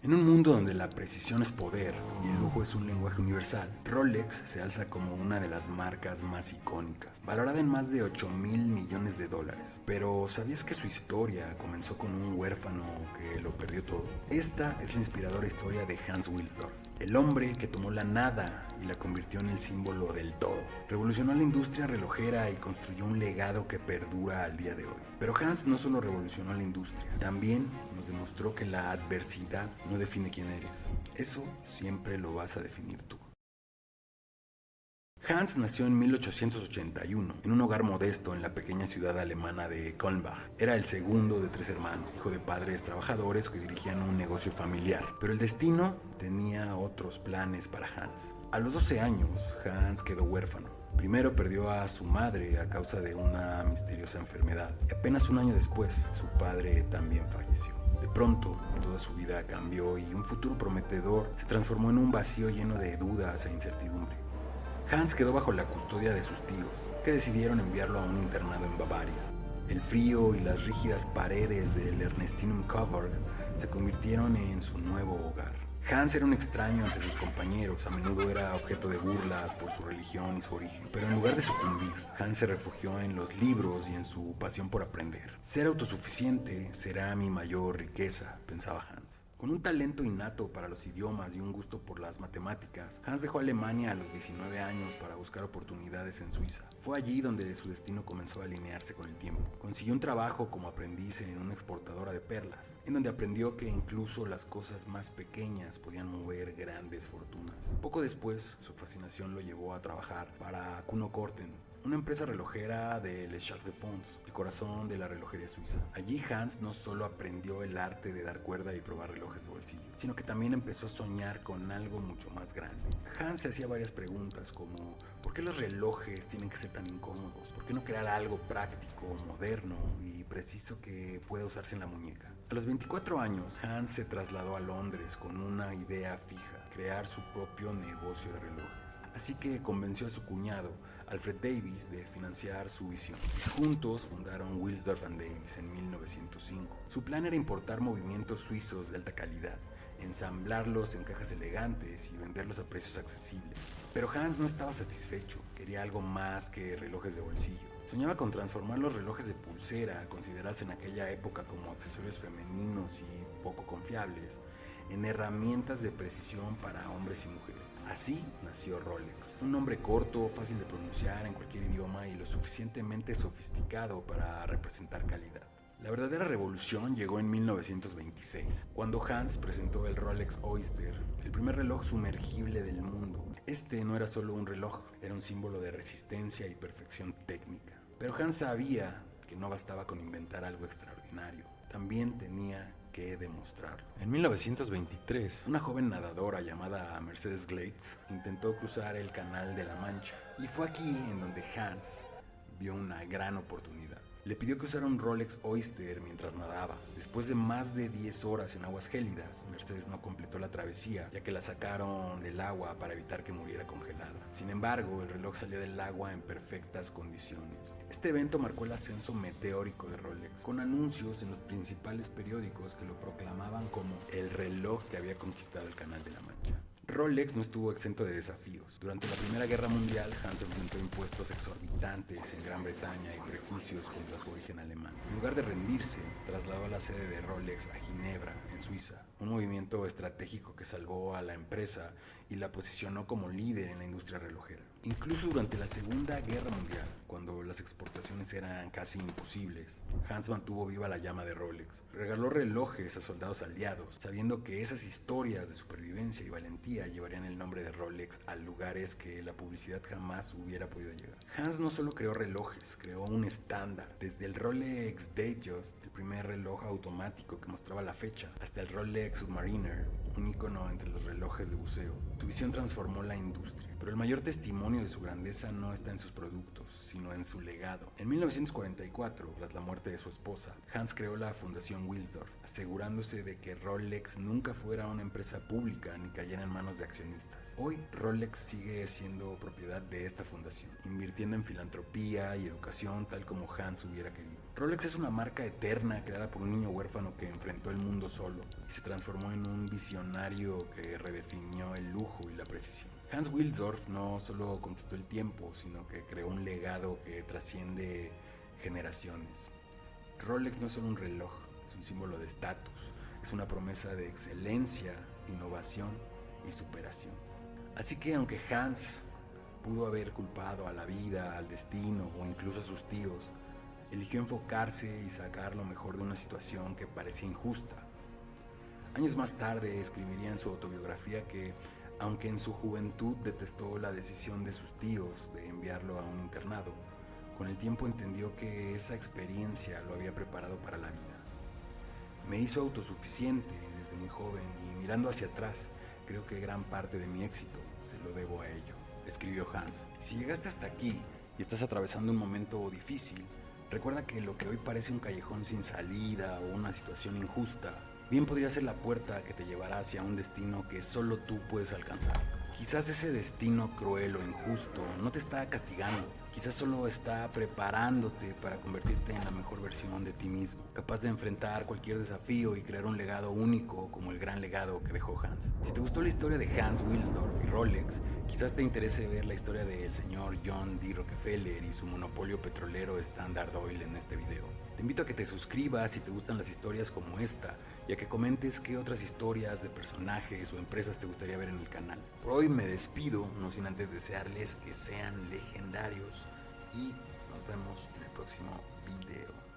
En un mundo donde la precisión es poder y el lujo es un lenguaje universal, Rolex se alza como una de las marcas más icónicas, valorada en más de 8.000 millones de dólares. Pero ¿sabías que su historia comenzó con un huérfano que lo perdió todo? Esta es la inspiradora historia de Hans Wilsdorf, el hombre que tomó la nada y la convirtió en el símbolo del todo. Revolucionó la industria relojera y construyó un legado que perdura al día de hoy. Pero Hans no solo revolucionó la industria, también nos demostró que la adversidad no define quién eres. Eso siempre lo vas a definir tú. Hans nació en 1881 en un hogar modesto en la pequeña ciudad alemana de Kulmbach. Era el segundo de 3 hermanos, hijo de padres trabajadores que dirigían un negocio familiar. Pero el destino tenía otros planes para Hans. A los 12 años, Hans quedó huérfano. Primero perdió a su madre a causa de una misteriosa enfermedad y apenas un año después su padre también falleció. De pronto, toda su vida cambió y un futuro prometedor se transformó en un vacío lleno de dudas e incertidumbre. Hans quedó bajo la custodia de sus tíos, que decidieron enviarlo a un internado en Bavaria. El frío y las rígidas paredes del Ernestinum Coburg se convirtieron en su nuevo hogar. Hans era un extraño ante sus compañeros, a menudo era objeto de burlas por su religión y su origen, pero en lugar de sucumbir, Hans se refugió en los libros y en su pasión por aprender. Ser autosuficiente será mi mayor riqueza, pensaba Hans. Con un talento innato para los idiomas y un gusto por las matemáticas, Hans dejó Alemania a los 19 años para buscar oportunidades en Suiza. Fue allí donde su destino comenzó a alinearse con el tiempo. Consiguió un trabajo como aprendiz en una exportadora de perlas, en donde aprendió que incluso las cosas más pequeñas podían mover grandes fortunas. Poco después, su fascinación lo llevó a trabajar para Kuno Korten, una empresa relojera de Les Chats de Fonds, el corazón de la relojería suiza. Allí Hans no solo aprendió el arte de dar cuerda y probar relojes de bolsillo, sino que también empezó a soñar con algo mucho más grande. Hans se hacía varias preguntas como ¿por qué los relojes tienen que ser tan incómodos? ¿Por qué no crear algo práctico, moderno y preciso que pueda usarse en la muñeca? A los 24 años, Hans se trasladó a Londres con una idea fija: crear su propio negocio de relojes. Así que convenció a su cuñado, Alfred Davis, de financiar su visión. Juntos fundaron Wilsdorf Davis en 1905. Su plan era importar movimientos suizos de alta calidad, ensamblarlos en cajas elegantes y venderlos a precios accesibles. Pero Hans no estaba satisfecho, quería algo más que relojes de bolsillo. Soñaba con transformar los relojes de pulsera, considerados en aquella época como accesorios femeninos y poco confiables, en herramientas de precisión para hombres y mujeres. Así nació Rolex, un nombre corto, fácil de pronunciar en cualquier idioma y lo suficientemente sofisticado para representar calidad. La verdadera revolución llegó en 1926, cuando Hans presentó el Rolex Oyster, el primer reloj sumergible del mundo. Este no era solo un reloj, era un símbolo de resistencia y perfección técnica. Pero Hans sabía que no bastaba con inventar algo extraordinario, también tenía que demostrarlo. En 1923, una joven nadadora llamada Mercedes Glades intentó cruzar el Canal de la Mancha, y fue aquí en donde Hans vio una gran oportunidad. Le pidió que usara un Rolex Oyster mientras nadaba. Después de más de 10 horas en aguas gélidas, Mercedes no completó la travesía, ya que la sacaron del agua para evitar que muriera congelada. Sin embargo, el reloj salió del agua en perfectas condiciones. Este evento marcó el ascenso meteórico de Rolex, con anuncios en los principales periódicos que lo proclamaban como el reloj que había conquistado el Canal de la Mancha. Rolex no estuvo exento de desafíos. Durante la Primera Guerra Mundial, Hans enfrentó impuestos exorbitantes en Gran Bretaña y prejuicios contra su origen alemán. En lugar de rendirse, trasladó la sede de Rolex a Ginebra, en Suiza, un movimiento estratégico que salvó a la empresa y la posicionó como líder en la industria relojera. Incluso durante la Segunda Guerra Mundial, cuando las exportaciones eran casi imposibles, Hans mantuvo viva la llama de Rolex. Regaló relojes a soldados aliados, sabiendo que esas historias de supervivencia y valentía llevarían el nombre de Rolex a lugares que la publicidad jamás hubiera podido llegar. Hans no solo creó relojes, creó un estándar. Desde el Rolex Datejust, el primer reloj automático que mostraba la fecha, hasta el Rolex Submariner, un ícono entre los relojes de buceo. Su visión transformó la industria. Pero el mayor testimonio de su grandeza no está en sus productos, sino en su legado. En 1944, tras la muerte de su esposa, Hans creó la Fundación Wilsdorf, asegurándose de que Rolex nunca fuera una empresa pública ni cayera en manos de accionistas. Hoy, Rolex sigue siendo propiedad de esta fundación, invirtiendo en filantropía y educación tal como Hans hubiera querido. Rolex es una marca eterna creada por un niño huérfano que enfrentó el mundo solo y se transformó en un visionario que redefinió el lujo y la precisión. Hans Wilsdorf no solo conquistó el tiempo, sino que creó un legado que trasciende generaciones. Rolex no es solo un reloj, es un símbolo de estatus, es una promesa de excelencia, innovación y superación. Así que aunque Hans pudo haber culpado a la vida, al destino o incluso a sus tíos, eligió enfocarse y sacar lo mejor de una situación que parecía injusta. Años más tarde escribiría en su autobiografía que, aunque en su juventud detestó la decisión de sus tíos de enviarlo a un internado, con el tiempo entendió que esa experiencia lo había preparado para la vida. Me hizo autosuficiente desde muy joven y mirando hacia atrás, creo que gran parte de mi éxito se lo debo a ello, escribió Hans. Si llegaste hasta aquí y estás atravesando un momento difícil, recuerda que lo que hoy parece un callejón sin salida o una situación injusta, bien podría ser la puerta que te llevará hacia un destino que solo tú puedes alcanzar. Quizás ese destino cruel o injusto no te está castigando, quizás solo está preparándote para convertirte en la mejor versión de ti mismo, capaz de enfrentar cualquier desafío y crear un legado único como el gran legado que dejó Hans. Si te gustó la historia de Hans Wilsdorf y Rolex, quizás te interese ver la historia del señor John D. Rockefeller y su monopolio petrolero Standard Oil en este video. Te invito a que te suscribas si te gustan las historias como esta y a que comentes qué otras historias de personajes o empresas te gustaría ver en el canal. Por hoy me despido, no sin antes desearles que sean legendarios y nos vemos en el próximo video.